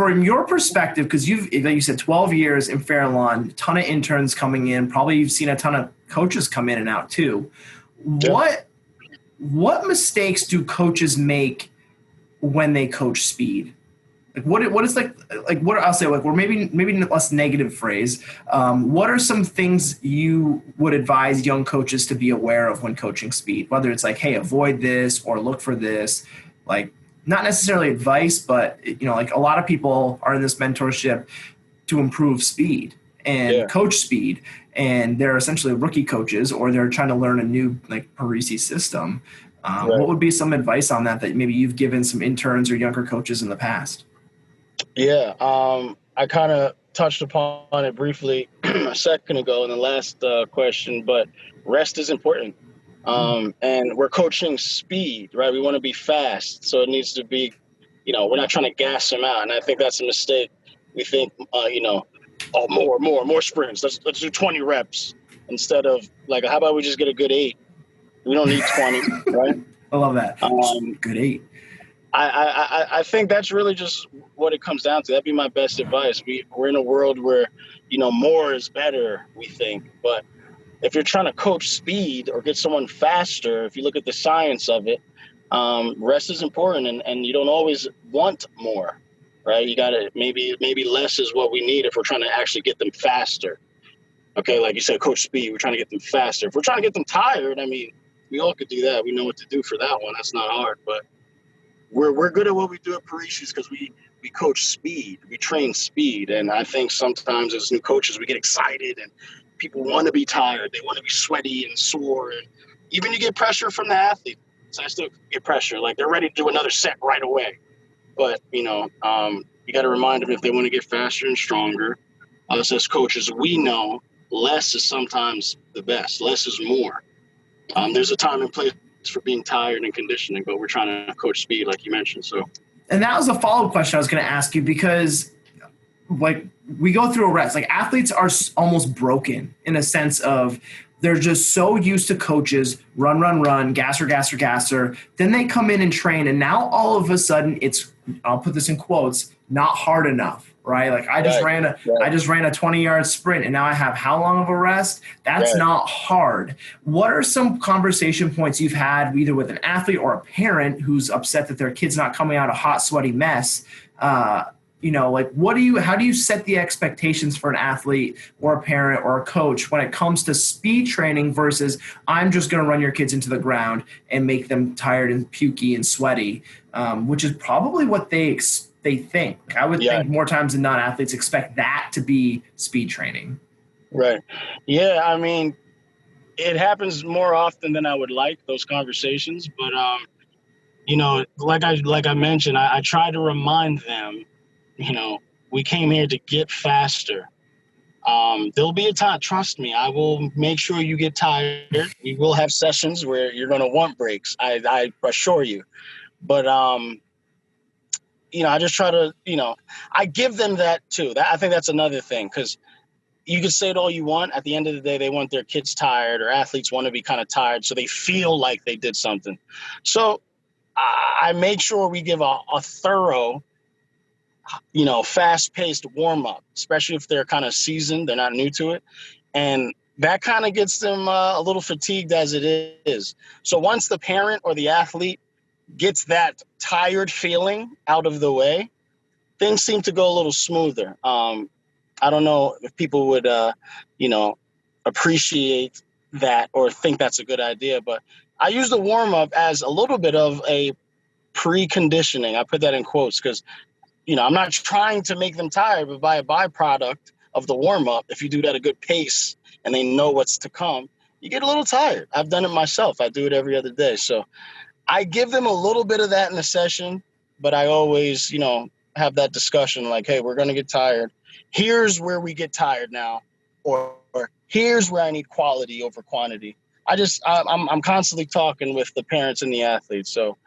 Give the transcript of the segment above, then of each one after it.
from your perspective, because you've, like you said, 12 years in Fair Lawn, ton of interns coming in, probably you've seen a ton of coaches come in and out too. What mistakes do coaches make when they coach speed? Like what is like what I'll say, like, or maybe less negative phrase. What are some things you would advise young coaches to be aware of when coaching speed? Whether it's like, hey, avoid this or look for this, like not necessarily advice, but like a lot of people are in this mentorship to improve speed and coach speed, and they're essentially rookie coaches or they're trying to learn a new like Parisi system. What would be some advice on that maybe you've given some interns or younger coaches in the past? Yeah, I kind of touched upon it briefly a second ago in the last question, but rest is important. And we're coaching speed, right? We want to be fast. So it needs to be, we're not trying to gas them out. And I think that's a mistake. We think, more sprints. Let's do 20 reps instead of like, how about we just get a good 8? We don't need 20, right? I love that. Good 8. I think that's really just what it comes down to. That'd be my best advice. We're in a world where, more is better, we think. But if you're trying to coach speed or get someone faster, if you look at the science of it, rest is important, and you don't always want more, right? You got to maybe less is what we need if we're trying to actually get them faster. Okay, like you said, coach speed, we're trying to get them faster. If we're trying to get them tired, I mean, we all could do that. We know what to do for that one. That's not hard, but we're good at what we do at Parisi because we coach speed. We train speed. And I think sometimes as new coaches, we get excited and people want to be tired. They want to be sweaty and sore. And even you get pressure from the athletes. I still get pressure. Like they're ready to do another set right away. But, you got to remind them if they want to get faster and stronger. Us as coaches, we know less is sometimes the best. Less is more. There's a time and place for being tired and conditioning, but we're trying to coach speed, like you mentioned. So, and that was a follow-up question I was going to ask you, because like we go through a rest, like athletes are almost broken in a sense of they're just so used to coaches run, gasser. Then they come in and train, and now all of a sudden it's, I'll put this in quotes, not hard enough. Right? Like I just ran a 20-yard sprint and now I have how long of a rest? That's not hard. What are some conversation points you've had either with an athlete or a parent who's upset that their kid's not coming out a hot, sweaty mess? Like how do you set the expectations for an athlete or a parent or a coach when it comes to speed training versus I'm just going to run your kids into the ground and make them tired and pukey and sweaty, which is probably what they think. I would think more times than not, athletes expect that to be speed training. Right. Yeah. I mean, it happens more often than I would like, those conversations. But, like I mentioned, I try to remind them, we came here to get faster. There'll be a time, trust me, I will make sure you get tired. We will have sessions where you're going to want breaks. I assure you. But, I just try to, I give them that too. I think that's another thing, because you can say it all you want. At the end of the day, they want their kids tired, or athletes want to be kind of tired so they feel like they did something. So I make sure we give a thorough, fast-paced warm-up, especially if they're kind of seasoned, they're not new to it. And that kind of gets them a little fatigued as it is. So once the parent or the athlete gets that tired feeling out of the way, things seem to go a little smoother. I don't know if people would, appreciate that or think that's a good idea, but I use the warm-up as a little bit of a preconditioning. I put that in quotes because, I'm not trying to make them tired, but by a byproduct of the warm-up, if you do that at a good pace and they know what's to come, you get a little tired. I've done it myself. I do it every other day. So I give them a little bit of that in the session, but I always, have that discussion like, hey, we're going to get tired. Here's where we get tired now, or here's where I need quality over quantity. I'm constantly talking with the parents and the athletes. So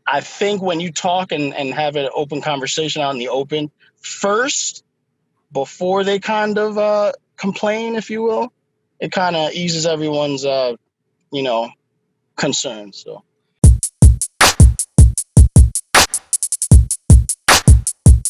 I think when you talk and have an open conversation out in the open first, before they kind of complain, if you will, it kind of eases everyone's, concerns. So.